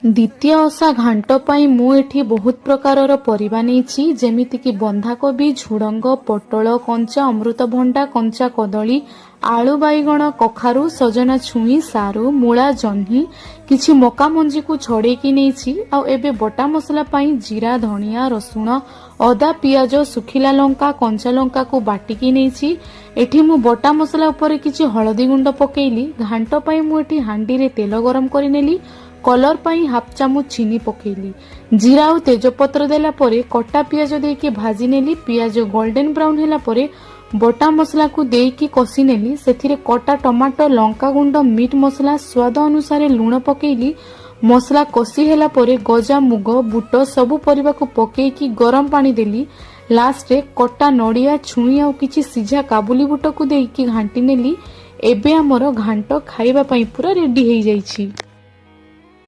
द्वितीय ओषा घांट पाई मु एठी बहुत प्रकारर परिबा नेछि जेमिति कि बंधाकोबी झुडंग पटल कंचा अमृतभंडा कंचा कदली आलू बैगण कखारु सजना छुई सारू मूला जह्नी किछि मका मंजी को छड़ेकी नेछि आ एबे बटा मसला पाई जीरा धनिया रसुण अदा पियाज सुखिला लंका कंचा लंका को बाटिकी नेछि। एठी मु बटा मसला ऊपर किछि हळदी गुंड पकेइली। घांट पाई मु एठी हांडी रे तेल गरम करि नेली। कलर पाई हाफ चामच चीनी पकेइली। जीरा और तेजपत्र देला परे कटा पियाज देकी भाजी नेली। पियाज गोल्डन ब्राउन हैला परे बटा मसला को देकी कसी नेली। सेथिरे कटा टमाटो लंका गुंड मीट मसला स्वाद अनुसार लूण पकेइली। मसला कसी हैला परे गजा मुग बुट सबु परिबा को पकेइकी गरम पानी देली। लास्ट रे कटा नड़िया छुई और किछि सिझा काबुली बुट को देकी घांटी नेली। एबे हमर घांट खाइबा पई पूरा रेडी हेई जाईछि।